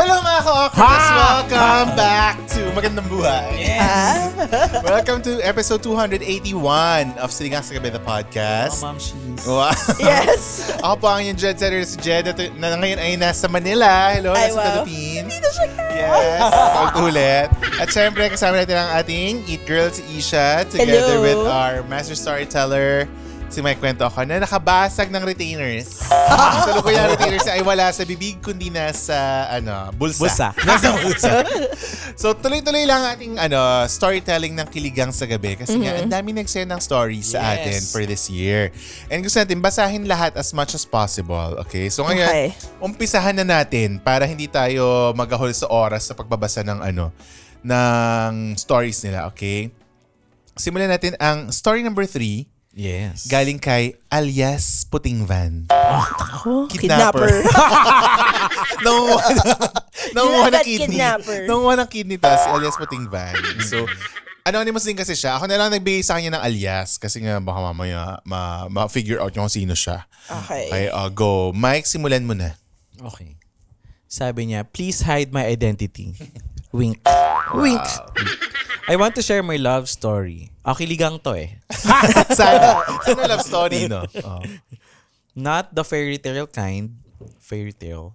Hello mga ka-Awkwarders! Welcome back to Magandang Buhay. Yeah. Welcome to episode 281 of Siligang sa Gabi, the podcast. Ma'am Cheese. Wow. Yes. Ako po ang yung Jed Setter, si Jed, na ngayon ay nasa Manila. Hello, Ay, nasa wow. Philippines. Dito siya ka. Yes, ulit. At syempre, kasama natin ang ating Eat Girl, si Isha, together Hello. with our master storyteller, si Mike Kwento ako, na nakabasag ng retainers. Sa lukuyang retainers ay wala sa bibig, kundi nasa bulsa. Nasa bulsa. So, tuloy-tuloy lang ang ating storytelling ng Kiligang sa Gabi. Kasi nga, ang dami nag-send ng stories sa atin for this year. And gusto natin basahin lahat as much as possible. Okay? So ngayon, umpisahan na natin para hindi tayo magahol sa oras sa pagbabasa ng ng stories nila. Okay? Simulan natin ang story number 3. Yes. Galing kay alias Puting Van. Kidnapper. Nangunguha ng that kidney. kidnapper. Nangunguha ng kidney ta si alias Puting Van. So, anonymous din kasi siya. Ako na lang nagbigay sa kanya ng alias kasi nga baka mamaya ma-figure out yung sino siya. Okay. Okay, go. Mike, simulan mo na. Okay. Sabi niya, please hide my identity. Wink. Wink. I want to share my love story. Kiligang to eh. Sana love story, no? Oh. Not the fairy tale kind. Fairy tale.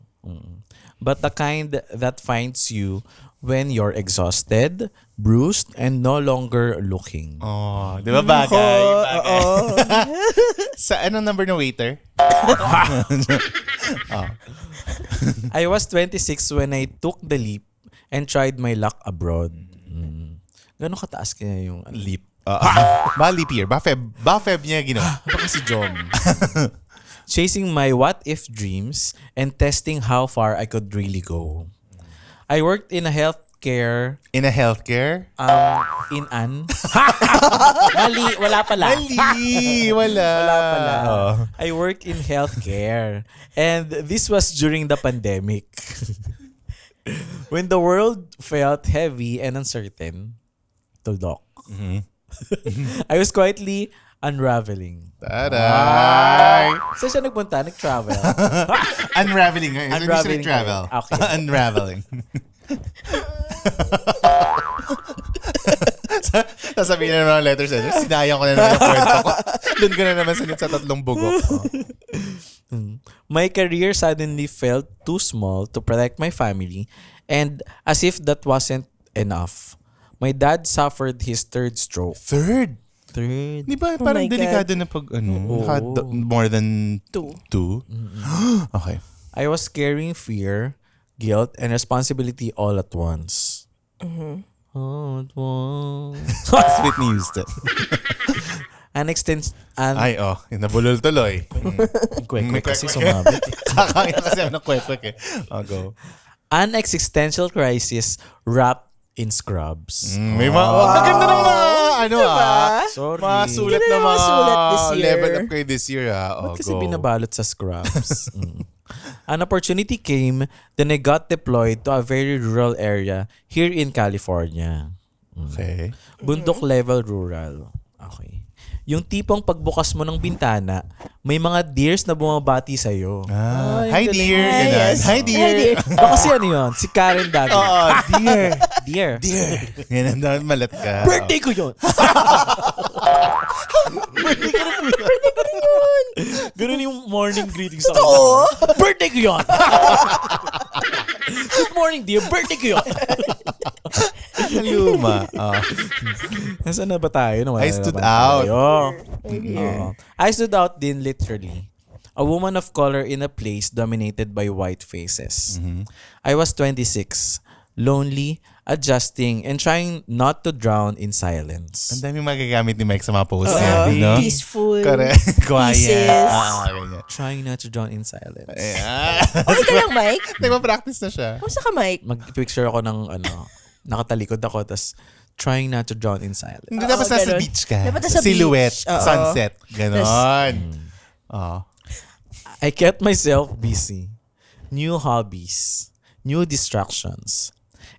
But the kind that finds you when you're exhausted, bruised, and no longer looking. Oh, di ba bagay? Oo. Sa anong number na waiter? I was 26 when I took the leap and tried my luck abroad. Gano'ng kataas kaya yung leap? Ba leap year? Ba Feb niya ginawa? Baka si Jom. Chasing my what-if dreams and testing how far I could really go. I worked in a healthcare... In a healthcare? Mali, wala pala. Mali! Wala pala. Oh. I work in healthcare. And this was during the pandemic. When the world felt heavy and uncertain, Tuldok. I was quietly unraveling. Taray! Saan siya nagpunta? Nag-travel? Unraveling. Unraveling. Travel. Okay. Unraveling. Sasabihin na naman ng letters. Sinayang ko na naman yung kwento ko. Doon ko na naman sa tatlong bugok. My career suddenly felt too small to protect my family, and as if that wasn't enough, my dad suffered his third stroke. Third? Third? Di ba Oh parang my God. delikado na pag more than two? Okay. I was carrying fear, guilt, and responsibility all at once. All at once. Sweet news. Ay, nabulol tuloy. Kwek-kwek kasi sumabit. Kakain kasi ako ng kwek-kwek eh. Go. An existential crisis wrapped in scrubs. May maganda ng mga Sorry. mga sulat Ganda na ng mga mga sulat this year. level upgrade this year Ba't kasi go. binabalot sa scrubs? An opportunity came, then I got deployed to a very rural area here in California. Okay. Bundok level rural. Okay. Yung tipong pagbukas mo ng bintana, may mga deers na bumabati sa'yo. Hi dear. Ganun. Yes. Hi dear. Baka si ano yun? Si Karen David. Dear. Dear. Dear. Ganun daw, malat ka. Birthday ko yun! Ganun yung morning greetings sa akin. Birthday ko yun! Good morning, dear. Birthday ko yun! Luma. Nasaan na ba tayo? I stood out. I stood out din literally. A woman of color in a place dominated by white faces. I was 26, lonely, adjusting, and trying not to drown in silence. Ang daming magagamit ni Mike sa mga posts niya. No? Peaceful. Correct. Quiet. Pieces. Ganyan. Trying not to drown in silence. Ayan. Okay ka lang, Mike? Nagpa-practice na siya. Kumusta ka, Mike? Mag-picture ako ng nakatalikod ako, tas trying not to drown in silence. Hindi dapat nasa ganun. beach ka. Dapat nasa Silhouette. beach. Oo. Sunset. Ganon. I kept myself busy. New hobbies. New distractions.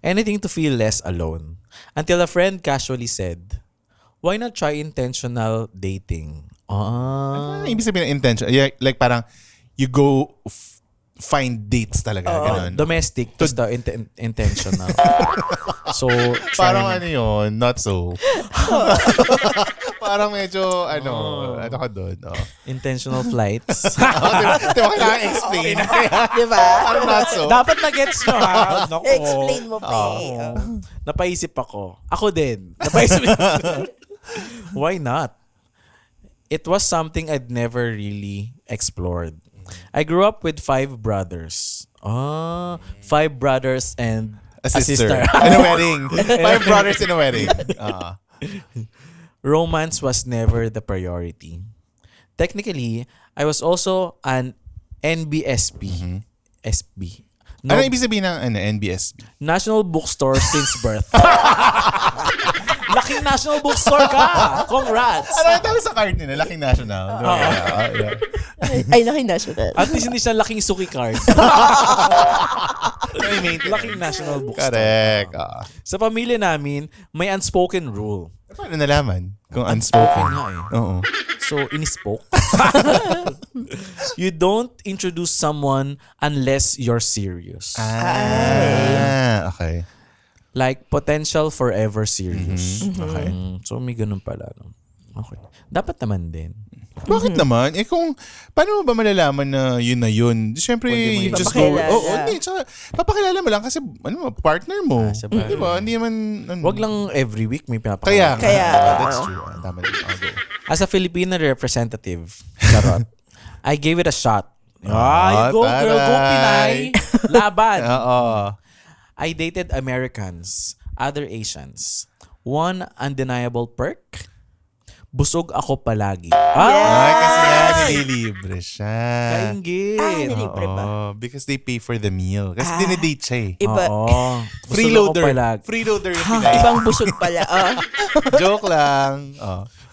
Anything to feel less alone. Until a friend casually said, why not try intentional dating? Ano ibig sabihin ng intention? Like parang you go find dates talaga. Ganun. Domestic, just the intentional. So, Parang ano yun, not so. Parang medyo, ano ka doon. intentional flights. Di ba kailangan explain? Di ba? Parang not so. Dapat na-gets nyo, ha? Nako. Explain mo pa Napaisip ako. Ako din. Napaisip. Why not? It was something I'd never really explored. I grew up with 5 brothers. 5 brothers and A sister. In a wedding. 5 brothers in a wedding. Romance was never the priority. Technically, I was also an NBSP. SB. No, Ano ibig sabihin ng NBSB? National Bookstore since birth. Laking National Bookstore ka! Congrats! Ano yung tawag sa card nila? Laking National. Ay, nakin-national. At least hindi siya laking suki card. Laking National Bookstore. Correct. Sa pamilya namin, may unspoken rule. Paano nalaman? Kung unspoken. nga eh. Oo. So, inispoke. You don't introduce someone unless you're serious. Okay. Like, potential forever serious. Okay. So, may ganun pala. No? Okay. Dapat naman din. Bakit naman? Kung, paano mo ba malalaman na yun? Siyempre, Pwede mo you yun. just go. Papakilala. Hindi. Tsaka, papakilala mo lang kasi, partner mo. sabagay. Di ba? Hindi naman, Wag lang every week may pinapakilala. Kaya. That's true. Tama din. I'll go. As a Filipino representative, charot, I gave it a shot. You go, girl. Go, Pinay. Laban. Oo. I dated Americans, other Asians. One undeniable perk, busog ako palagi. Ay, kasi nga, nililibre siya. Kainggit. Nilibre ba? Because they pay for the meal. Kasi dinedate siya eh. Iba, Oo. Busog ako Freeloader. palagi. Freeloader yung Pinay. ibang busog pala. Joke lang.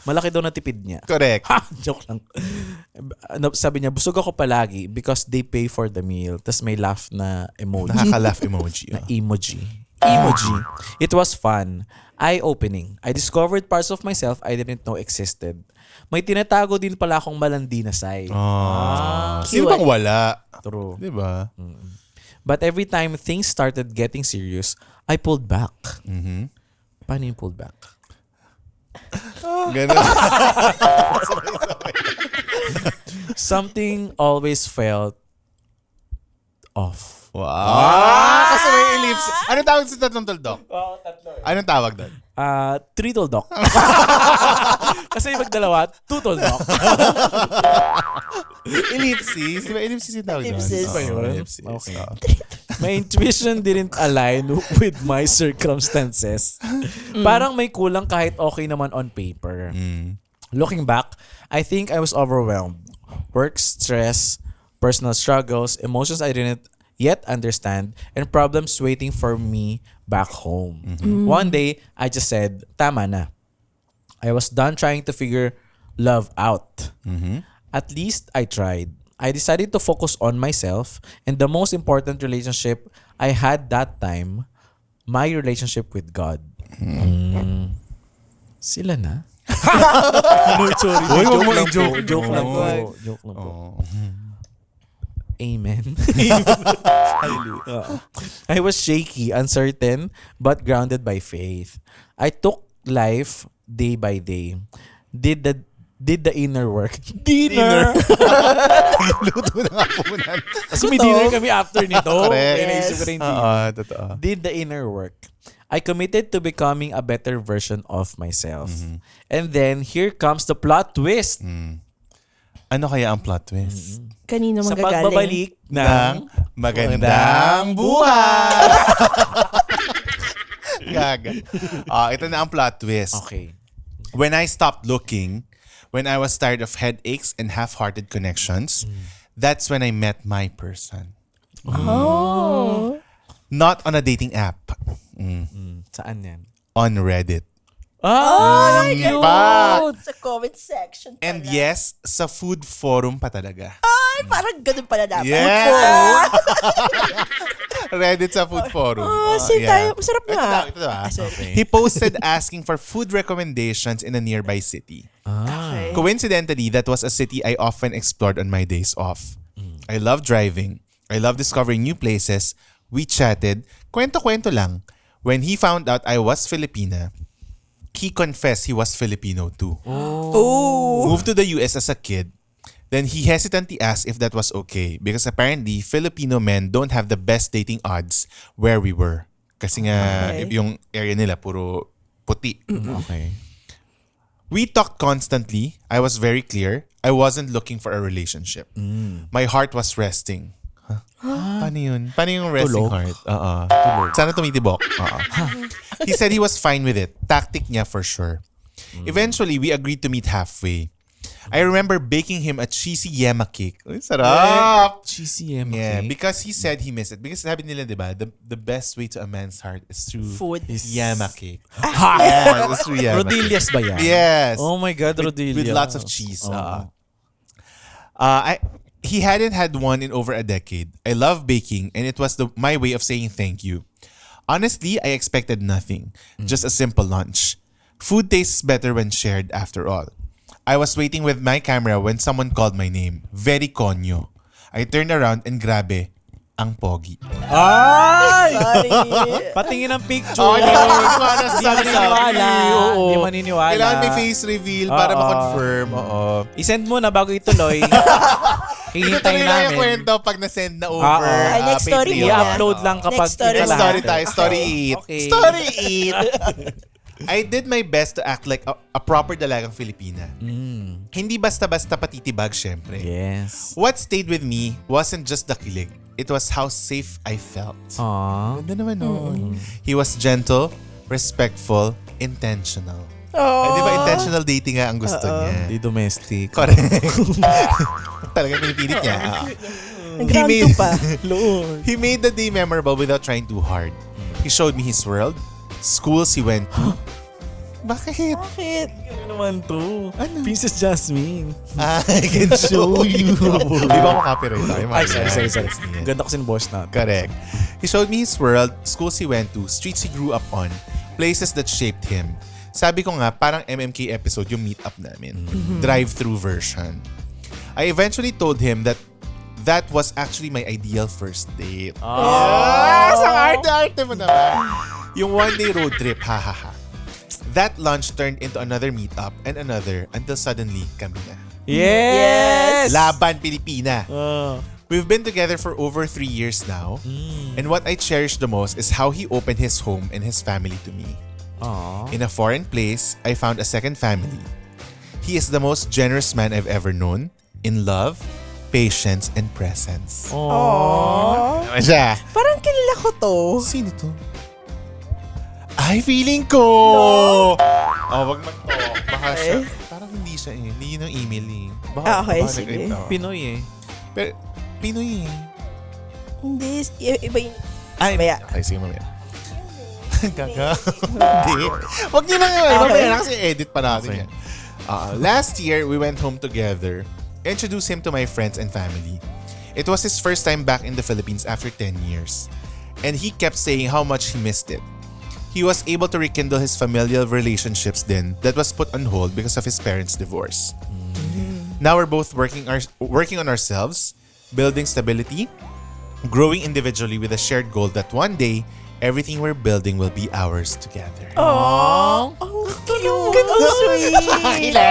Malaki daw na tipid niya. Correct. Joke lang. Sabi niya, busog ako palagi because they pay for the meal. Tapos may laugh na emoji. Nakaka-laugh emoji. Na emoji. Emoji. It was fun. Eye-opening. I discovered parts of myself I didn't know existed. May tinatago din pala akong malandi na side. Sino bang wala? True. Di ba? But every time things started getting serious, I pulled back. Paano yung pulled back? Ganun. Something always felt off. Wow. Kasi may ellipse. Anong tawag sa tatlong tuldok? Tatlo. Anong tawag doon? Triple-dock. Kasi yung magdalawa, two-tall-dock. Ellipses. Di ba ellipses yung tawag doon? Ellipses. Oo, Ba yun? ellipses. Okay. Oo. My intuition didn't align with my circumstances. Parang may kulang kahit okay naman on paper. Looking back, I think I was overwhelmed. Work stress, personal struggles, emotions I didn't yet understand, and problems waiting for me back home. One day, I just said, tama na. I was done trying to figure love out. At least I tried. I decided to focus on myself, and the most important relationship I had that time, my relationship with God. Sila na? Sorry. Uy, wag mo Joke i-joke. Joke lang po. Oo. Joke lang po. Oo. Amen. I was shaky, uncertain, but grounded by faith. I took life day by day. Did the inner work. Dinner! Luto na nga po nan. Kasi may dinner kami after nito. Correct. Kaya naisip ko na yung dinner. Oo, totoo. Did the inner work. I committed to becoming a better version of myself. And then, here comes the plot twist. Ano kaya ang plot twist? Kanino Sa manggagaling? pagbabalik ng Magandang buhay! Gaga. Ito na ang plot twist. Okay. When I stopped looking, when I was tired of headaches and half-hearted connections, that's when I met my person. Oh. Not on a dating app. Saan yan? On Reddit. Cute! Sa comment section pala. And yes, sa food forum pa talaga. Ay, parang ganun pala dapat. Yeah! Reddit sa food forum. Sin tayo. Masarap nga. Ito na. Okay. He posted asking for food recommendations in a nearby city. Okay. Coincidentally, that was a city I often explored on my days off. I love driving, I love discovering new places. We chatted. Kwento-kwento lang. When he found out I was Filipina, he confessed he was Filipino too. Oh. Moved to the US as a kid. Then he hesitantly asked if that was okay because apparently Filipino men don't have the best dating odds where we were. Kasi nga Okay. yung area nila puro puti. Okay. We talked constantly. I was very clear. I wasn't looking for a relationship. My heart was resting. Huh? Paano yun? Paano yung resting Tulog? heart? Tulog. Sana tumitibok. He said he was fine with it. Tactic niya for sure. Eventually, we agreed to meet halfway. I remember baking him a cheesy yema cake. Uy, sarap! Cheesy yema Yeah, cake. because he said he missed it. Because sabi nila, di ba, the best way to a man's heart is through Food. yema cake. Yeah, it's through yema cake. Rodillas ba yan? Yes. Oh my God, rodillas. With lots of cheese. Oh. He hadn't had one in over a decade. I love baking, and it was my way of saying thank you. Honestly, I expected nothing. Just a simple lunch. Food tastes better when shared, after all. I was waiting with my camera when someone called my name. Very konyo. I turned around and grabe, ang pogi. Ay! Sorry. Patingin ang picture. Oh, hindi maniniwala sa Hindi sabi maniniwala. Oo. Hindi maniniwala. Kailangan may face reveal para Oo. ma-confirm. Oo. I-send mo na bago ituloy. Hihintayin Ituloy lang yung namin. kwento pag na-send na over. Oo. Next story Patreon. muna. I-upload lang kapag Next story. Next lahat. story tayo. Story 8. Okay. Story 8. I did my best to act like a proper dalagang Filipina. Hindi basta-basta patitibag, syempre. Yes. What stayed with me wasn't just the kilig. It was how safe I felt. Aww. Ganda naman nun. He was gentle, respectful, intentional. Oh. Di ba intentional dating nga ang gusto niya? Di domestic. Correct. Talagang pinipilit niya. Nag-round He 2 pa. Lord. He made the day memorable without trying too hard. He showed me his world, schools he went to. Bakit? Bakit? Ano naman to? Ano? Princess Jasmine. I can show you. Di ba ako copyright tayo? Ay, sorry. Ganda kasi ng boss natin. Correct. He showed me his world, schools he went to, streets he grew up on, places that shaped him. Sabi ko nga, parang MMK episode yung meet up namin. Drive-through version. I eventually told him that was actually my ideal first date. Yes! Ang arte-arte mo naman. Yung one-day road trip, ha. That lunch turned into another meet-up and another until suddenly kami na. Yes! Laban Pilipina. Oh. We've been together for over 3 years now. And what I cherish the most is how he opened his home and his family to me. Aww. In a foreign place, I found a second family. He is the most generous man I've ever known in love, patience, and presence. Aww. Naman siya. Parang kilala ko to. Sino to? Ay, feeling ko! Oh, wag mag-talk. Baka siya. Parang hindi siya eh. Hindi yun ang email eh. Baka, Okay, baka sige. Pinoy eh. Pero, Pinoy eh. Hindi. Iba yung... Ay, Mamaya. okay, sige mamaya. Gaga. Hindi. Wag niyo lang yun. Okay. Mamaya na kasi edit pa natin yan. Last year, we went home together. Introduced him to my friends and family. It was his first time back in the Philippines after 10 years. And he kept saying how much he missed it. He was able to rekindle his familial relationships then that was put on hold because of his parents' divorce. Now we're both working on ourselves, building stability, growing individually with a shared goal that one day, everything we're building will be ours together. Aww. Oh, cute. Oh, sweet.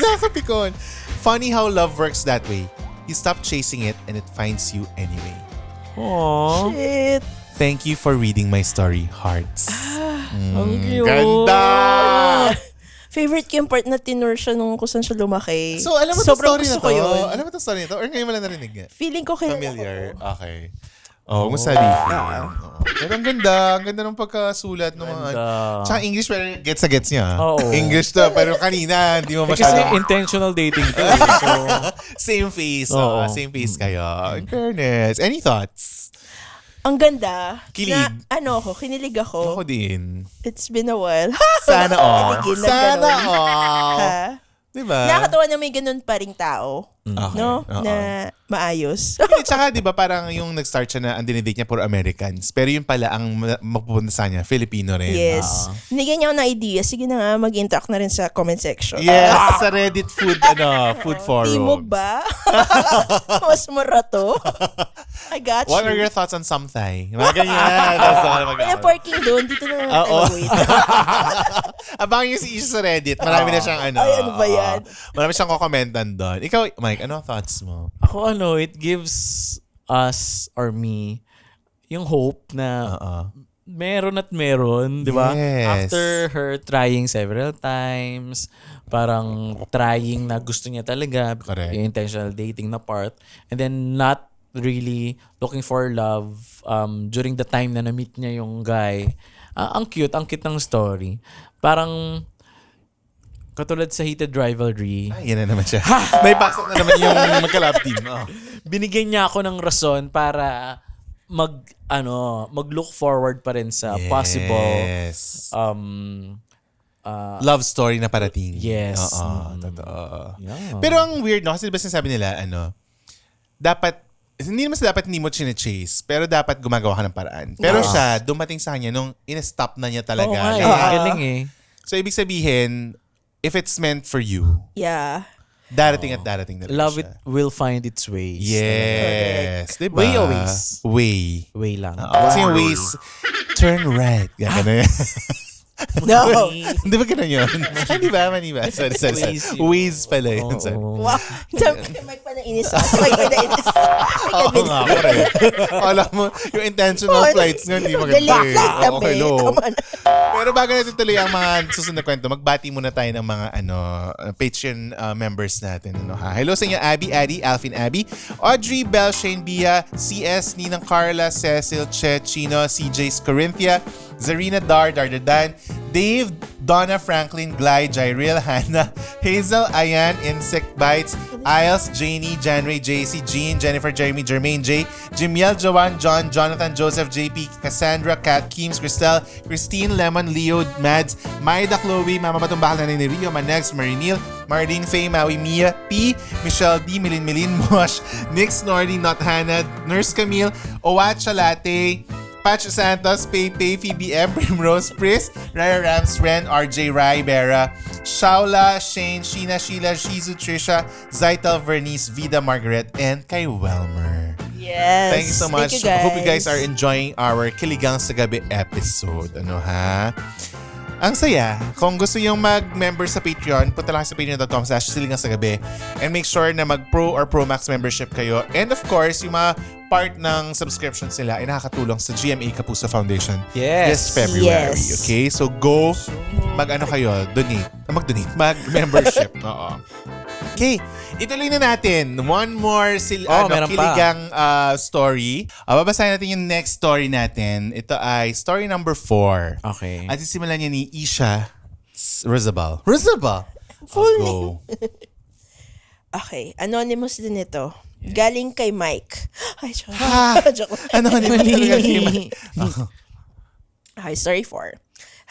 Nakakapikon. Funny how love works that way. You stop chasing it and it finds you anyway. Aww. Shit. Thank you for reading my story, hearts. Ang cute. Ganda! Favorite ko yung part na tinur siya nung kung saan siya lumaki. So, alam mo itong Sobrang story na gusto ko to? yun. Alam mo itong story na to? Or ngayon mo lang narinig nga? Feeling ko kilala Familiar. ko. Okay. Oh, kung sa Leafy. Pero ang ganda. Ang ganda ng pagkasulat ng mga... Ganda. Tsaka English, pero gets na gets niya. Oo. English to. Pero kanina, hindi mo Kasi masyado... intentional dating to. eh. So, Same face. Oo. Same face kayo. In fairness. Any thoughts? Ang ganda. Kilig. Na, kinilig ako. Ako din. It's been a while. Sana all. Kiligin lang Sana ganun. all. Ha? Diba? Nakakatawa na may ganun pa ring tao. Okay. No? Oo. Na maayos. Hindi, tsaka di ba parang yung nag-start siya na ang dinidate niya puro Americans. Pero yung pala ang mapupunta sa kanya, Filipino rin. Yes. Binigyan niya ako ng idea. Sige na nga, mag-interact na rin sa comment section. Yes, sa Reddit food forums. Timog ba? Mas mura to. I got What you. are your thoughts on Samthay? Mga ganyan. Tapos May parking doon. Dito na lang tayo Oo. mag-wait. Abangan yung si Isha sa Reddit. Marami na siyang Ay, ano ba yan? Marami siyang kokomentan doon. Ikaw, Mike, ano ang thoughts mo? Ako it gives us or me yung hope na meron at meron, di ba? Yes. After her trying several times, parang trying na gusto niya talaga, Correct. yung intentional dating na part, and then not really looking for love during the time na na-meet niya yung guy. Ang cute ng story. Parang katulad sa Heated Rivalry, Yan na naman siya. May pasok na naman yung magka-love team. binigyan niya ako ng rason para mag-look forward pa rin sa possible Yes. um Love story na parating. Yes. Oo, totoo. yeah. Pero ang weird, no? Kasi diba sinasabi nila, dapat, hindi naman sa dapat hindi mo chine-chase, pero dapat gumagawa ka ng paraan. Pero siya, dumating sa kanya nung in-stop na niya talaga. Oo nga, Lahat. galing eh. So, ibig sabihin, if it's meant for you, Yeah. darating at darating na rin Love siya. it will find its ways. Yes. Diba? Way always. Way. Way lang. Kasi yung ways, turn right. Gano'n yan. No. Di ba gano'n yun? Hindi ba? Mani ba? Sorry. Ways yun. Ways pala yun. Sorry. Oo. Wow. Sabi ko, Mike pa nainis ako. Si Mike pa nainis. Oo nga, correct. Alam mo, yung intentional flights nga, hindi maganda Galing eh. flight Oo, kami. hello. Tama na. Pero bago natin tuloy ang mga susunod na kwento, magbati muna tayo ng mga Patreon members natin. Hello sa inyo, Abby, Addy, Alvin, Abby, Audrey, Bell, Shane, Bia, CS, Ninang Carla, Cecil, Che, Chino, CJ, Corinthia, Zarina, Dardadan, Dave, Donna, Franklin, Glide, Jairil, Hannah, Hazel, Ayan, Insect Bites, Isles, Janie, Janray, JC, Jean, Jennifer, Jeremy, Jermaine, J, Jimiel, Joanne, John, Jonathan, Joseph, JP, Cassandra, Kat, Keems, Cristel, Christine, Lemon, Leo, Mads, Maida, Chloe, Mama Batumbakal na ni Rio, Manex, Marinil, Marlene, Faye, Maui, Mia, P, Michelle D, Milin, Mosh, Nick, Snordy, Not Hannah, Nurse Camille, Owacha Latte, Patch Santos, Pepe, Phoebe M, Primrose, Pris, Raya Rams, Ren, RJ, Rai, Vera, Shaula, Shane, Sheena, Sheila, Shizu, Trisha, Zaitel, Vernice, Vida, Margaret, and kay Welmer. Yes. Thank you so much. Thank you, guys. Hope you guys are enjoying our Kiligang sa Gabi episode. Ang saya. Kung gusto yung mag-member sa Patreon, punta lang sa patreon.com/siligangsagabi and make sure na mag-Pro or Pro Max membership kayo. And of course, yung mga part ng subscription sila ay nakakatulong sa GMA Kapuso Foundation this Yes. February. Yes. Okay? So go, mag-donate, mag-membership. Oo. Okay, ituloy na natin. One more meron pa. kiligang story. Babasahin natin yung next story natin. Ito ay story number 4. Okay. At sisimulan niya ni Isha Rizabal. Full Go. name. Okay, anonymous din ito. Galing kay Mike. Ay, joke. Joke. Anonymous talaga kay Mike. Okay, story 4.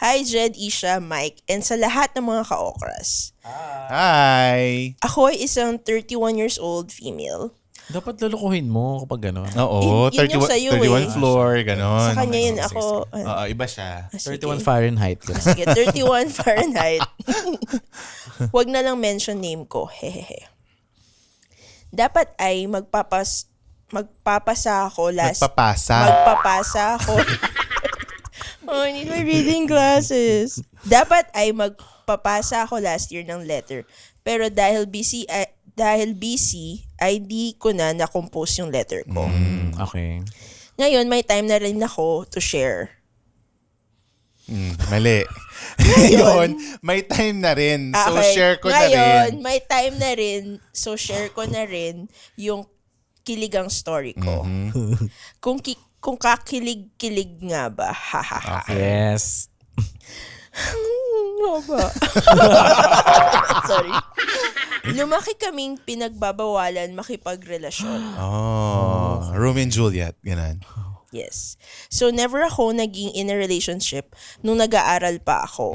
Hi Jed, Isha, Mike, and sa lahat ng mga ka-okras. Hi. Ako ay isang 31 years old female. Dapat lulukuhin mo kapag gano'n. Oo, Yun yung sa'yo 31 eh. floor, ganon. Sa kanya yun, ako... Oo, iba siya. Sige. 31 Fahrenheit. Sige, 31 Fahrenheit. Huwag na lang mention name ko. Hehehe. Dapat ay magpapasa ako Magpapasa ako. Oh, I need my reading glasses. Dapat ay magpapasa ako last year ng letter. Pero dahil busy ay di ko na na-compose yung letter ko. Okay. Ngayon, may time na rin ako to share. Mali. Ngayon, may time na rin. So, Okay. share ko na Ngayon, rin. may time na rin. So, share ko na rin yung kiligang story ko. Kung kakilig-kilig nga ba? Ha ha ha. Yes. Ano ba? Sorry. Lumaki kaming pinagbabawalan makipagrelasyon. Oh, Romeo and Juliet. Ganon. Yes. So, never ako naging in a relationship nung nag-aaral pa ako.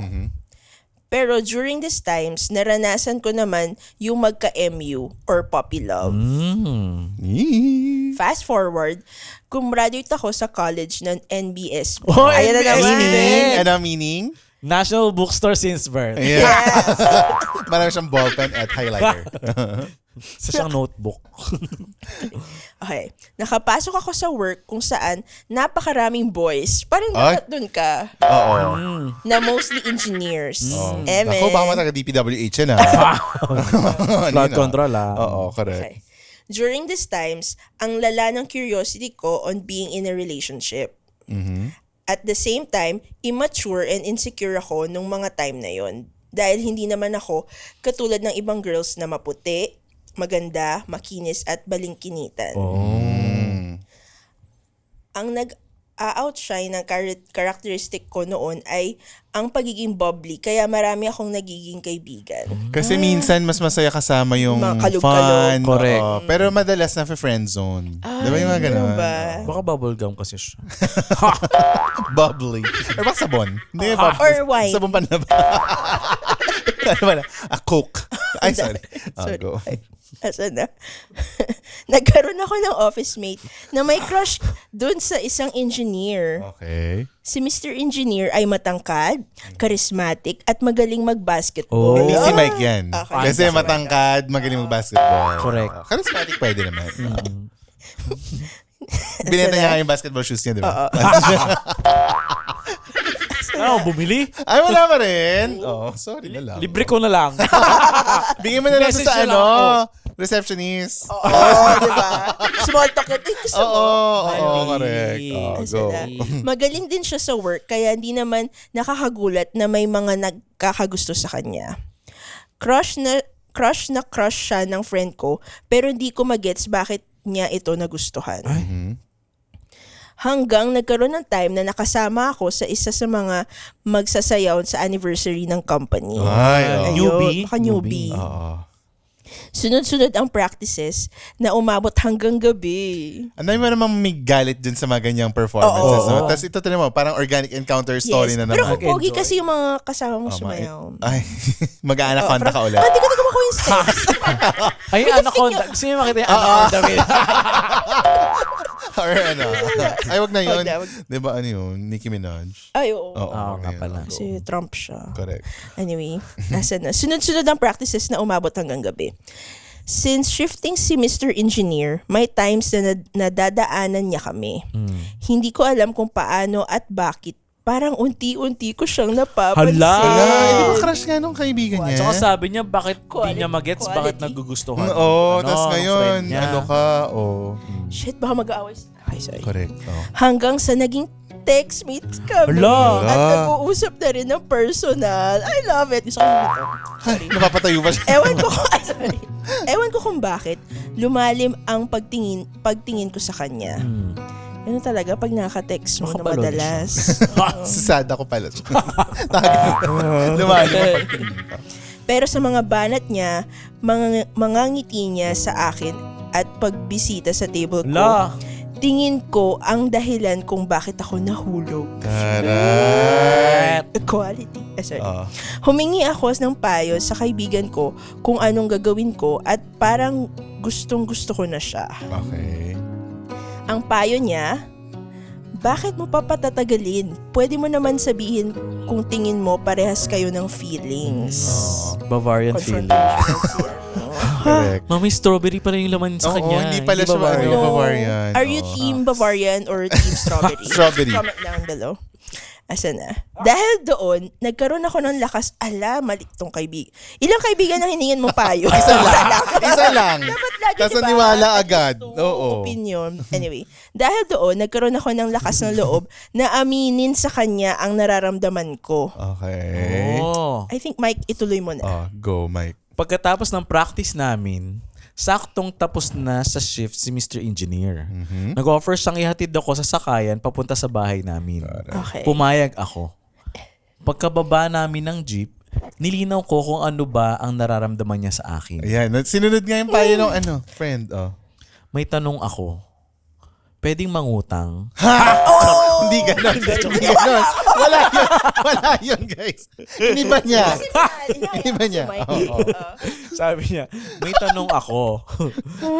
Pero during these times, naranasan ko naman yung magka-MU or puppy love. Fast forward, gumraduate ako sa college ng NBS. Oh, Ayan na NBS. naman. Ano meaning? National Bookstore since birth. Yeah. Yes. Marami siyang ballpen at highlighter. Sa siyang notebook. Okay. Nakapasok ako sa work kung saan napakaraming boys. Parang Ay. dapat dun ka. Oo. Na mostly engineers. Ako, baka mataga DPWH yan Flood control Oo, correct. Okay. During these times, ang lala ng curiosity ko on being in a relationship. At the same time, immature and insecure ako nung mga time na yon. Dahil hindi naman ako katulad ng ibang girls na maputi, maganda, makinis at balingkinitan. Ang nag-outshine ng characteristic ko noon ay ang pagiging bubbly, kaya marami akong nagiging kaibigan. Kasi minsan mas masaya kasama yung Mga kalog-kalog. fun. Correct. Oo. Pero madalas na friend zone. Di ba yung mga ganun? Ano ba? Baka bubblegum kasi siya. Bubbly. Or baka sabon. Hindi, bubbly. Or wine. Sabon pa na ba? Ano ba na? Coke. Ay, sorry. Sorry. Go. Asan na? Nagkaroon ako ng office mate na may crush dun sa isang engineer. Okay. Si Mr. Engineer ay matangkad, charismatic, at magaling mag-basketball. Hindi si Mike yan. Okay. Kasi matangkad, magaling mag-basketball. Correct. Charismatic pwede naman. Binenta niya nga yung basketball shoes niya, di ba? Bumili? Ay, wala pa rin. Oh, sorry na lang. Libre ko na lang. Bigyan mo na lang Message sa na lang receptionist. Oo, di ba? Small talk yun. Ay, gusto mo. Oo, correct. Go. Magaling din siya sa work, kaya hindi naman nakakagulat na may mga nagkakagusto sa kanya. Crush na crush siya ng friend ko, pero hindi ko magets bakit niya ito nagustuhan. Hanggang nagkaroon ng time na nakasama ako sa isa sa mga magsasayaw sa anniversary ng company. Ay, Newbie? Baka newbie. Oo. Sunod-sunod ang practices na umabot hanggang gabi. Anday mo namang may galit dun sa mga ganyang performances. Oo. No? Tapos ito tinan mo, parang organic encounter story na Pero naman. kung pogi kasi yung mga kasama mong sumayaw. Ay, mag-aanak konta ka ulit. Hindi ko na gumawa yung steps. Ay, anaconda. Gusto niyo makita yung anaconda? Or ano. Ay, wag na yun. Wag. Di ba ano yun? Nicki Minaj. Ay, oo. Oo, nga yun. pala. Kasi Trump siya. Correct. Anyway, nasa na. Sunod-sunod ang practices na umabot hanggang gabi. Since shifting si Mr. Engineer, may times na nadadaanan niya kami. Hindi ko alam kung paano at bakit. Parang unti-unti ko siyang napapansin. Hala! Di ba crush nga nung kaibigan niya? Tsaka sabi niya, bakit Quality, di niya magets, bakit quality. nagugustuhan? Oo, Ano, tapos ng ngayon, friend niya. ano ka? Oh. Shit, baka mag-aaway. Ay, sorry. Correct. Oh. Hanggang sa naging text mates kami. Hala! At nag-uusap na rin ng personal. I love it. Gusto ko nito. Ay, napapatayo pa siya. Ewan ko kung bakit lumalim ang pagtingin ko sa kanya. Ano talaga pag nakaka-text mo na Nakapalod madalas. Sasada ko pala siya. Lumalim. Pero sa mga banat niya, mga ngiti niya sa akin at pagbisita sa table ko, Hala! tingin ko ang dahilan kung bakit ako nahulog. Taray. Equality. Sorry. Oh. Humingi ako ng payo sa kaibigan ko kung anong gagawin ko at parang gustong-gusto ko na siya. Okay. Ang payo niya, bakit mo papatatagalin? Pwede mo naman sabihin kung tingin mo parehas kayo ng feelings. Bavarian feeling. Confrontational. Correct. Mami, strawberry pala yung laman sa Oo, kanya. hindi pala siya Bavarian. ano, Bavarian. Are you Oo. team Bavarian or team strawberry? Strawberry. Comment down below. Asa na? Dahil doon, nagkaroon ako ng lakas. Ala, mali tong kaibigan. Ilang kaibigan ang hiningin mo payo? Isa lang. Isa lang. Dapat lagi, Tapos diba? naniwala agad. Gusto, Oo. Opinion. Anyway, dahil doon, nagkaroon ako ng lakas ng loob na aminin sa kanya ang nararamdaman ko. Okay. Oh. I think, Mike, ituloy mo na. Oh, go, Mike. Pagkatapos ng practice namin, saktong tapos na sa shift si Mr. Engineer. Nag-offer siyang ihatid ako sa sakayan papunta sa bahay namin. Okay. Pumayag ako. Pagkababa namin ng jeep, nilinaw ko kung ano ba ang nararamdaman niya sa akin. Ayan. Sinunod nga yung payo ng friend. Oh. May tanong ako. Pwedeng mangutang? Oh! Hindi ganon. Hindi ganon. Wala yun, guys. Iniba niya. Iniba niya. Oo. Sabi niya, may tanong ako.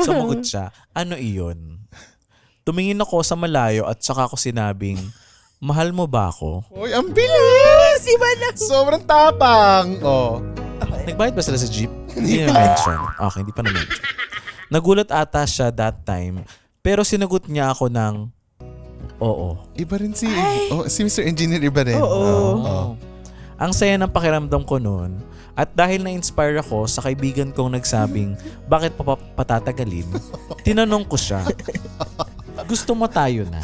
Sumagot siya, ano iyon? Tumingin ako sa malayo at saka ako sinabing, mahal mo ba ako? Uy, ang bilis! Iba na. Sobrang tapang. Oh. Nagbayad ba sila sa jeep? Hindi na-mention. Okay, hindi pa na-mention. Nagulat ata siya that time, pero sinagot niya ako ng, oo. Iba rin si Mr. Engineer, iba rin. Oo. Ang saya ng pakiramdam ko noon. At dahil na-inspire ako sa kaibigan kong nagsabing, bakit pa patatagalin? Tinanong ko siya, gusto mo tayo na?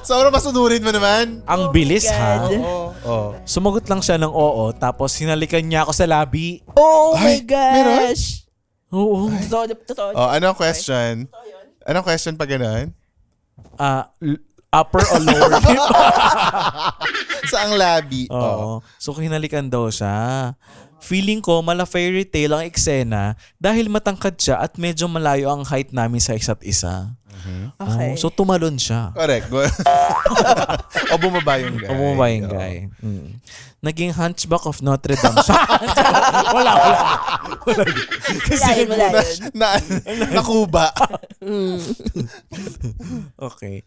Sobrang masunurin mo naman. Ang bilis ha? Oo. Sumagot lang siya ng oo, tapos hinalikan niya ako sa labi. Oh my Ay, meron? gosh. Oo. Totoo. Oh, anong question? Anong question pa ganun? Upper or lower lip? Sa ang labi. Oo. So hinalikan daw siya. Feeling ko mala fairy tale ang eksena dahil matangkad siya at medyo malayo ang height namin sa isa't isa. Okay. So tumalon siya. Correct. O bumaba yung guy. Bumaba yung guy. Naging Hunchback of Notre Dame siya. Wala. Kasi wala yun. Nakuba. Okay.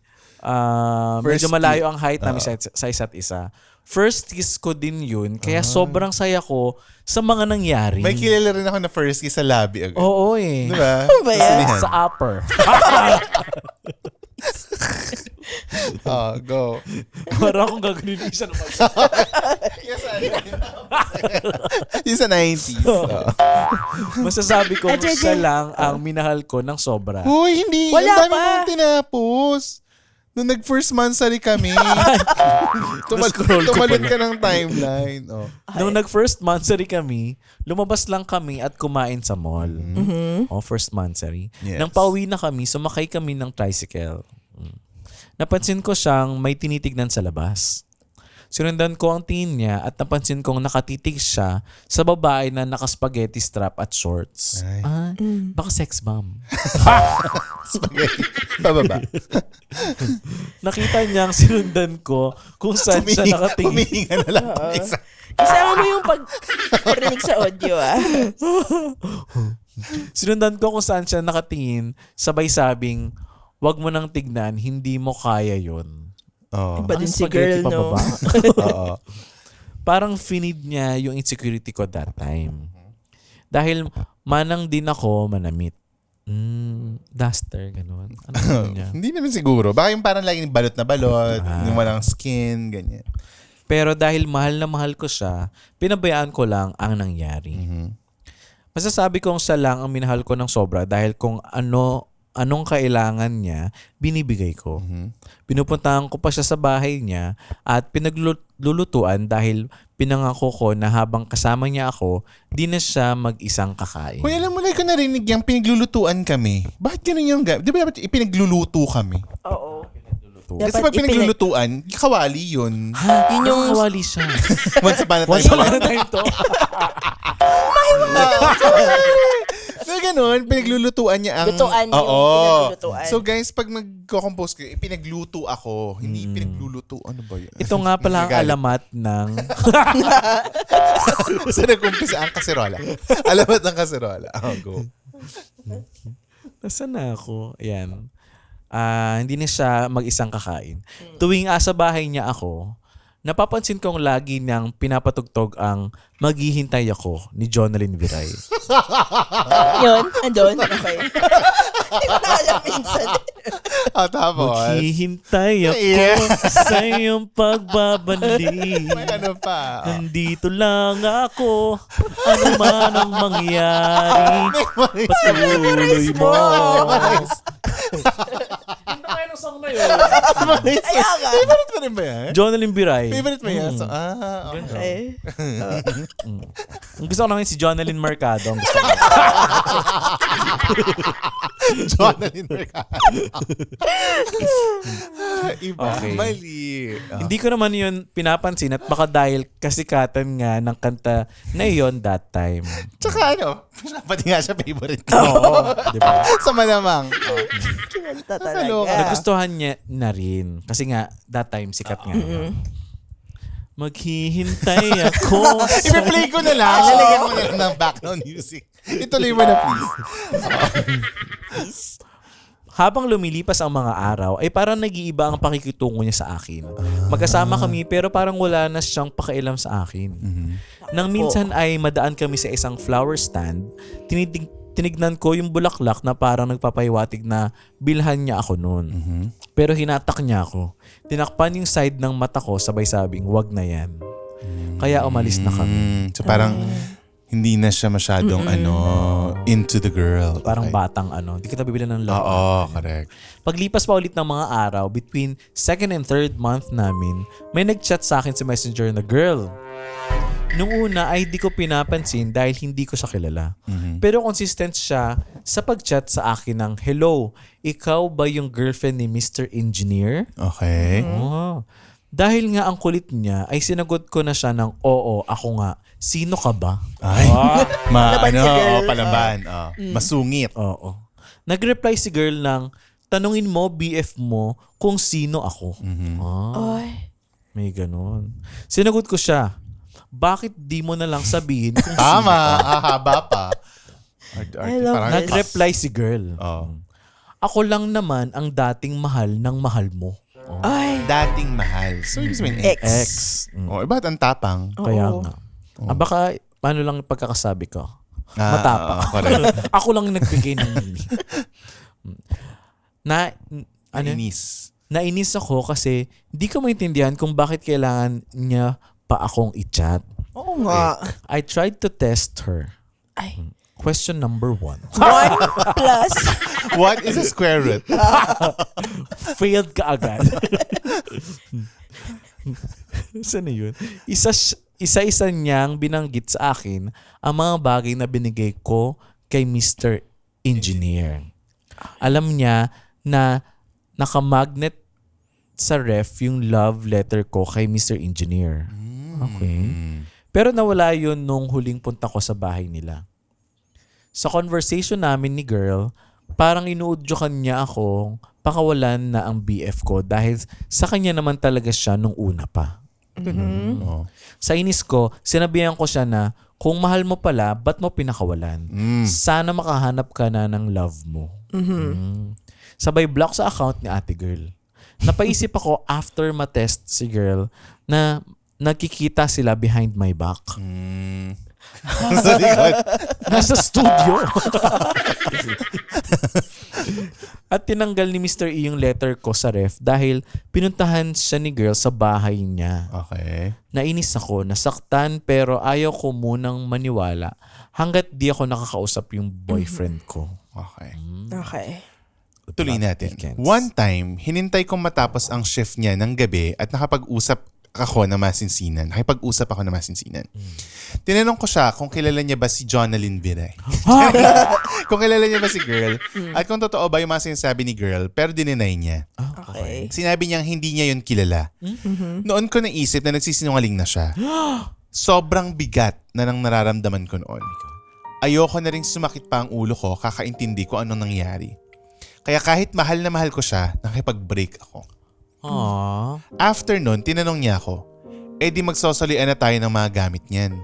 First Medyo malayo ang height namin sa isa't isa. First kiss ko din yun, kaya sobrang saya ko sa mga nangyari. May kilala rin ako na first kiss sa labi agad. Oo eh. Diba? Ano ba yan? Sinihan. Sa upper. Go. Parang akong gagawin yung isa naman. Yung sa 90s. Masasabi ko, siya lang ang minahal ko ng sobra. Uy, hindi. Wala Ang dami pa. mong tinapos. Nung nag-first monthsary kami, Na-scroll ko tumalon pala. ka ng timeline. Oh. Nung nag-first monthsary kami, lumabas lang kami at kumain sa mall. First monthsary. Yes. Nang pauwi na kami, sumakay kami ng tricycle. Napansin ko siyang may tinitignan sa labas. Sinundan ko ang tingin niya at napansin kong nakatitig siya sa babae na naka-spaghetti strap at shorts. Baka sex bomb. Spaghetti. Pababa. Nakita niyang sinundan ko kung saan siya nakatingin. Humihinga na lang. Isa. Isama mo yung pag-rinig sa audio Sinundan ko kung saan siya nakatingin, sabay sabing, wag mo nang tignan, hindi mo kaya yon. Oh. Iba din si girl, no? Oo. Parang finid niya yung insecurity ko that time. Dahil manang din ako manamit. Duster, gano'n. Ano niya? Hindi naman siguro. Baka yung parang laging balot na balot, yung walang skin, ganyan. Pero dahil mahal na mahal ko siya, pinabayaan ko lang ang nangyari. Masasabi kong siya lang ang minahal ko ng sobra dahil kung anong kailangan niya, binibigay ko. Pinupuntahan ko pa siya sa bahay niya at pinaglulutuan dahil pinangako ko na habang kasama niya ako, di na siya mag-isang kakain. Hoy, alam mo na ko narinig yung pinaglulutuan kami. Bakit ganun yung di ba dapat ipinagluluto kami? Oo. Kasi pag pinaglulutuan, kawali yun. Yun yung kawali siya. Once upon a time. Once upon a time to. So, ganun, pinaglulutuan niya ang... Lutuan yung Oo. pinaglulutuan. So, guys, pag nagko-compose ko, ipinagluto ako. Hindi ipinagluluto. Ano ba yun? Ito nga pala ang alamat ng... So, nag-umpisa ang kaserola. Alamat ng kaserola. Go. Nasaan na ako? Ayan. Hindi na siya mag-isang kakain. Tuwing sa bahay niya ako, napapansin kong lagi niyang pinapatugtog ang Maghihintay Ako ni Jonalyn Viray. Yun, andun. Okay. Hindi ko na alam minsan. Tapos. Maghihintay ako sa iyong pagbabalik. May ano pa. Nandito lang ako. Ano man ang mangyari. Patuloy mo. Memorize. Hindi kayo ng song na yun. Kaya nga. Favorite mo rin ba yan? Jonalyn Biray. Favorite mo yan? So, Okay. okay. Ang gusto ko naman si Jonalyn Mercado. Ang gusto ko. Jonalyn Mercado. Iba. Okay. Mali. Hindi ko naman yun pinapansin at baka dahil kasikatan nga ng kanta na yun that time. Tsaka pati nga siya favorite ko. Oo, di ba? Sa malamang. Kinanta Nakaloka. talaga. Nagustuhan niya na rin. Kasi nga, that time, sikat nga. Maghihintay ako. I-play ko na lang. Lalagyan mo na lang ng background music. Ituloy mo na, please. Habang lumilipas ang mga araw, ay parang nag-iiba ang pakikitungo niya sa akin. Magkasama kami pero parang wala na siyang pakialam sa akin. Nang minsan ay madaan kami sa isang flower stand, tinignan ko yung bulaklak na parang nagpapahiwatig na bilhan niya ako noon. Pero hinatak niya ako. Tinakpan yung side ng mata ko sabay sabing, wag na yan. Kaya umalis na kami. So parang hindi na siya masyadong into the girl. Parang Okay. batang di kita bibili ng love. Oo, correct. Paglipas pa ulit ng mga araw, between second and third month namin, may nag-chat sa akin sa Messenger na girl. Nung una ay di ko pinapansin dahil hindi ko siya kilala. Pero consistent siya sa pag-chat sa akin ng, hello, ikaw ba yung girlfriend ni Mr. Engineer? Okay. Oh. Dahil nga ang kulit niya, ay sinagot ko na siya ng, oo, ako nga. Sino ka ba? Ay. Palaban si girl. Palaban. Masungit. Oo. Nag-reply si girl ng, tanungin mo, BF mo, kung sino ako. Ay. May ganun. Sinagot ko siya, bakit di mo na lang sabihin kung Tama. sino ka? Haba pa. I love Parang- this. Nag-reply si girl. Oh. Ako lang naman ang dating mahal ng mahal mo. Ay. Dating mahal. So, ibig sabihin, Ex. Ex. ba't ang tapang? Kaya Oo. nga. Baka, paano lang pagkakasabi ko? Ah, Matapang. correct. Ako lang nagbigay ng meaning. Inis. Nainis ako kasi di ko maintindihan kung bakit kailangan niya pa akong i-chat. Oo nga. I tried to test her. Ay. Question number 1. 1 plus. What is a square root? Failed ka agad. Saan na yun? Isa-isa niyang binanggit sa akin ang mga bagay na binigay ko kay Mr. Engineer. Alam niya na nakamagnet sa ref yung love letter ko kay Mr. Engineer. Okay. Pero nawala yun nung huling punta ko sa bahay nila. Sa conversation namin ni girl, parang inuudyokan niya akong pakawalan na ang BF ko dahil sa kanya naman talaga siya nung una pa. Oh. Sa inis ko, sinabihan ko siya na kung mahal mo pala, ba't mo pinakawalan? Sana makahanap ka na ng love mo. Sabay block sa account ni ate girl. Napaisip ako after matest si girl na nagkikita sila behind my back. Sa likod. Nasa studio. At tinanggal ni Mr. E yung letter ko sa ref dahil pinuntahan siya ni girl sa bahay niya. Okay. Nainis ako, nasaktan pero ayaw ko munang maniwala hanggat di ako nakakausap yung boyfriend ko. Okay. Okay. Tuloy natin. Weekends. One time, hinintay kong matapos ang shift niya ng gabi at nakapag-usap ako na masinsinan. Nakipag-usap ako na masinsinan. Tinanong ko siya kung kilala niya ba si Jonalyn Biray. Kung kilala niya ba si girl at kung totoo ba yung mga sinasabi ni girl pero dininay niya. Okay. Sinabi niyang hindi niya yun kilala. Noon ko naisip na nagsisinungaling na siya. Sobrang bigat na nang nararamdaman ko noon. Ayoko na rin sumakit pa ang ulo ko kakaintindi ko anong nangyari. Kaya kahit mahal na mahal ko siya, nakipag-break ako. Aww. After nun, tinanong niya ako, di magsosolian na tayo ng mga gamit niyan.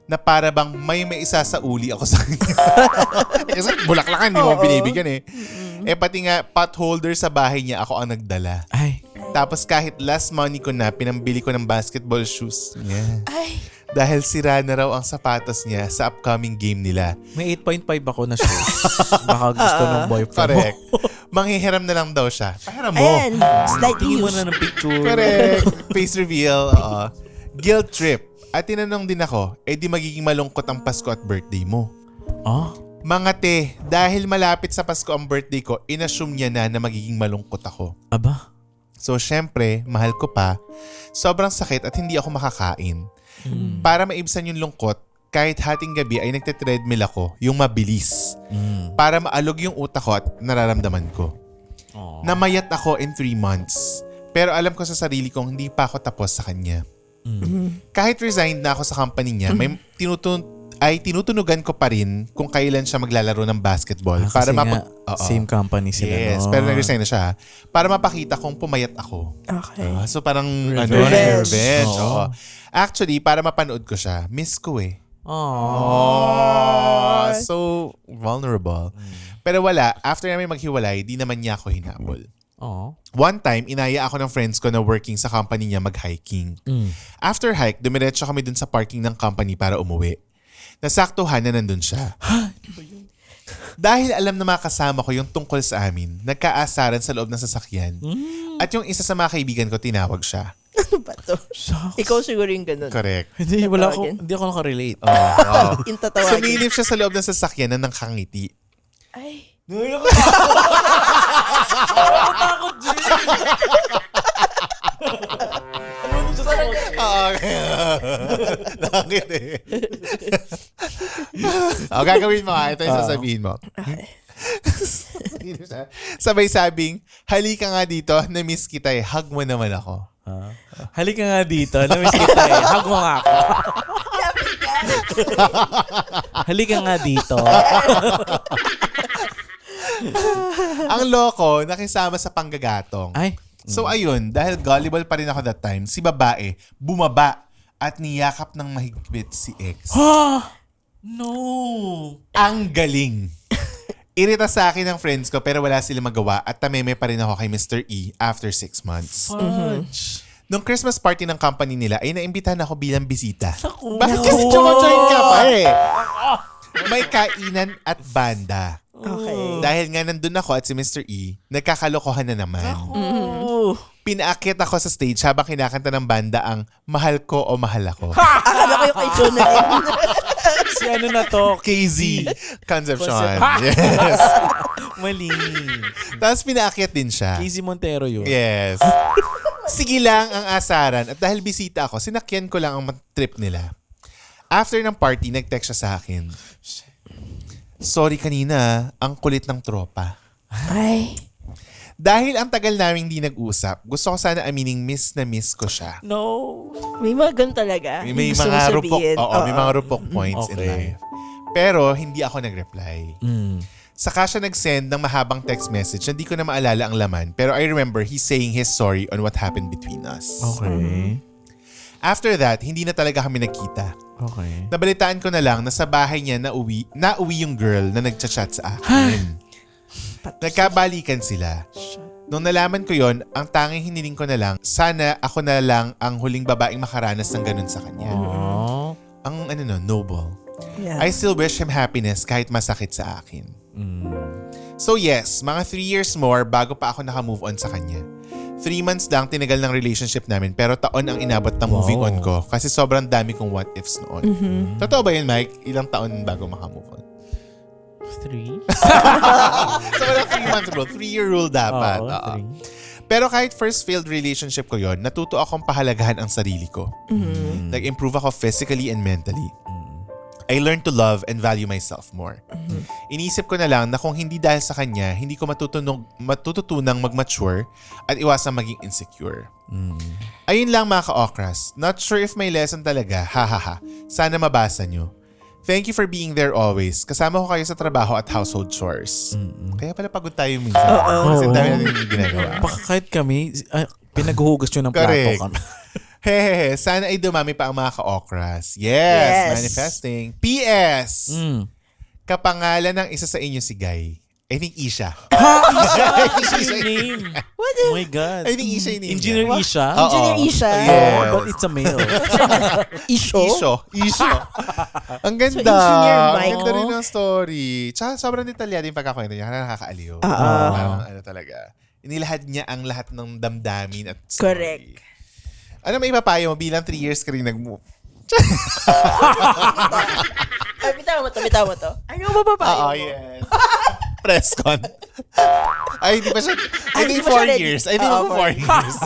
Na para bang may isasauli ako sa kanya. Kasi bulaklakan, hindi mo binibigyan eh. Pati nga pot holder sa bahay niya, ako ang nagdala. Ay. Tapos kahit last money ko na, pinambili ko ng basketball shoes. Yeah. Ay. Dahil sira na raw ang sapatos niya sa upcoming game nila. May 8.5 ako na shoes. Baka gusto ng boyfriend mo. Correct. Manghihiram na lang daw siya. Pahiram mo. Ayan. Slight Tingin mo use. na ng picture. Correct. Face reveal. Guilt trip. At tinanong din ako, di magiging malungkot ang Pasko at birthday mo. Ah? Mga te, dahil malapit sa Pasko ang birthday ko, inassume niya na magiging malungkot ako. Aba? So, syempre, mahal ko pa. Sobrang sakit at hindi ako makakain. Para maibsan yung lungkot, kahit hating gabi ay nagte-treadmill ako, yung mabilis. Para maalog yung utak ko at nararamdaman ko. Namayat ako in 3 months. Pero alam ko sa sarili kong hindi pa ako tapos sa kanya. Kahit resigned na ako sa company niya, may tinutunugan ko pa rin kung kailan siya maglalaro ng basketball. Para same company sila. Yes, pero nag-resign na siya. Para mapakita kong pumayat ako. Okay. So parang Revenge. revenge. Oo. Actually, para mapanood ko siya, miss ko eh. So vulnerable. Pero wala, after namin maghiwalay, di naman niya ako hinabol. One time, inaya ako ng friends ko na working sa company niya mag-hiking. After hike, dumiretso kami dun sa parking ng company para umuwi. Nasaktuhan na nandun siya. Dahil alam na mga kasama ko yung tungkol sa amin, nagkaasaran sa loob ng sasakyan. At yung isa sa mga kaibigan ko, tinawag siya. Ano ba to? Ikaw siguro yung ganun. Correct. Hindi ako nakarelate. Yung tatawagin. Sumilip siya sa loob ng sasakyan na nakangiti. Ay. Nakakatakot, Jay! Nakangiti. Gagawin mo ha. Ito yung sasabihin mo. Sabay sabing, halika nga dito, na-miss kita eh. Hug mo naman ako. Halika nga dito. Namiss kita eh. Hug mo nga ako. Halika nga dito. Ang loko, nakisama sa panggagatong. Ay. So ayun, dahil gullible pa rin ako that time, si babae bumaba at niyakap ng mahigpit si ex. No. Ang galing. Irita sa akin ng friends ko pero wala silang magawa at tameme pa rin ako kay Mr. E after 6 months. Fudge. Nung Christmas party ng company nila ay naimbitahan ako bilang bisita. Naku. Bakit kasi join ka pa eh? May kainan at banda. Okay. Dahil nga nandun ako at si Mr. E, nagkakalokohan na naman. Pinaakit ako sa stage habang kinakanta ng banda ang Mahal Ko o Mahal Ako. Akala ko yung kay Jonathan. Si ano na to? KZ Concepcion. Yes. Mali. Tapos pinaakyat din siya. Casey Montero yun. Yes. Sige lang ang asaran at dahil bisita ako, sinakyan ko lang ang trip nila. After ng party, nag-text siya sa akin. Sorry kanina, ang kulit ng tropa. Ay. Dahil ang tagal namin hindi nag-usap, gusto ko sana amining miss na miss ko siya. No. May mga ganun talaga. May Gusto mo mga sabihin. may mga rupok points in life. Pero hindi ako nag-reply. Saka siya nag-send ng mahabang text message na hindi ko na maalala ang laman. Pero I remember he's saying his sorry on what happened between us. Okay. After that, hindi na talaga kami nagkita. Okay. Nabalitaan ko na lang na sa bahay niya nauwi yung girl na nagchat-chat sa akin. Nagkabalikan sila. Nung nalaman ko yon, ang tanging hiniling ko na lang, sana ako na lang ang huling babaeng makaranas ng ganun sa kanya. Ang noble. Yeah. I still wish him happiness kahit masakit sa akin. So yes, mga 3 years more bago pa ako naka-move on sa kanya. 3 months lang tinagal ng relationship namin pero taon ang inabot ng moving on ko kasi sobrang dami kong what ifs noon. Totoo ba yun, Mike? Ilang taon bago maka-move on? 3? So wala 3 months bro. 3-year rule dapat. Oo, 3. Pero kahit first failed relationship ko yon, natuto akong pahalagahan ang sarili ko. Nag-improve ako physically and mentally. I learned to love and value myself more. Inisip ko na lang na kung hindi dahil sa kanya, hindi ko matututunang mag-mature at iwasang maging insecure. Ayun lang mga ka-okras. Not sure if may lesson talaga. Hahaha. Sana mabasa nyo. Thank you for being there always. Kasama ko kayo sa trabaho at household chores. Kaya pala pagod tayo minsan. Kasi dami natin ginagawa. Baka kahit kami, pinaghuhugas nyo ng plato kami. Hehehe, sana ay dumami pa ang mga ka-okras. Yes, manifesting. P.S. Kapangalan ng isa sa inyo si Guy. I think Isha. Isha yung name. What Oh my God. I think Isha yung name Engineer niya. Isha? Engineer Isha. Yes. But it's a male. Isho. Ang ganda. So, Engineer Mike. Ang ganda rin ng story. Tsaka sobrang detalyado yung pagkakwento niya. Nakakaaliw. Parang talaga. Inilahad niya ang lahat ng damdamin at story. Correct. Ano may ipapayo mo bilang 3 years ka rin nag-move? Ay, bitaw mo to. Ano mapapayo mo? Oo, yes. Press con. Ay, hindi pa siya. I think hindi pa siya 4 ready. years. I think Oo, 4 years.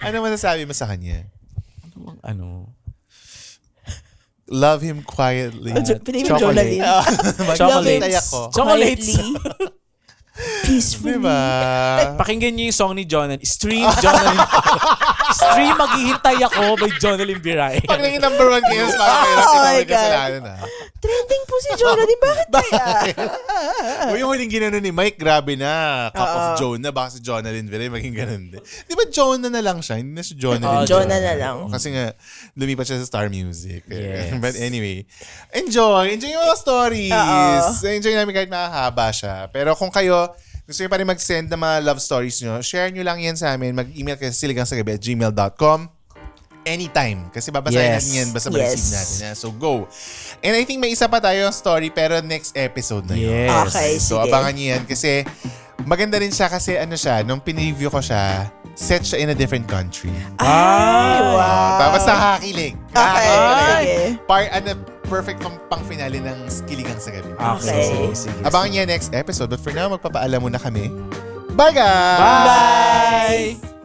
Ano masasabi mo sa kanya? Ano? Love him quietly. Pinay mo Jonalyn. Chocolate. Hintay ako. Chocolates. Quietly. Peacefully. Diba? Pakinggan niyo yung song ni Jonalyn. Stream Jonalyn. Stream Maghihintay Ako by Jonalyn Biray. Pag naging number 1 kayo, parang kayo Oh my natin kasalanan na. Trending po si Jonalyn. Bakit kaya? O yung huling ginano ni Mike, grabe na. Cup of Joan na. Baka si Jonalyn Biray maging ganun din. Di ba Jonah na lang siya? Hindi na si Jonalyn. Jonah na lang. Kasi nga, lumipat siya sa Star Music. Yes. But anyway, enjoy yung mga stories. Enjoy namin kahit makahaba siya. Pero kung kayo, gusto nyo pa rin mag-send ng mga love stories nyo, share nyo lang yan sa amin. Mag-email kayo sa siligangsagabi@gmail.com anytime. Kasi babasahin natin yan basta ma-receive natin. So go. And I think may isa pa tayong story pero next episode na yun. Yes. Okay, So sige. abangan nyo yan kasi maganda rin siya kasi ano siya, nung pinreview ko siya, set siya in a different country. Ay, wow. Tapos nakakilig. Okay, sige. Perfect pang finale ng Kiligang sa Gabi. Okay. Sige. Abangan niya next episode. But for now, magpapaalam muna kami. Bye guys! Bye!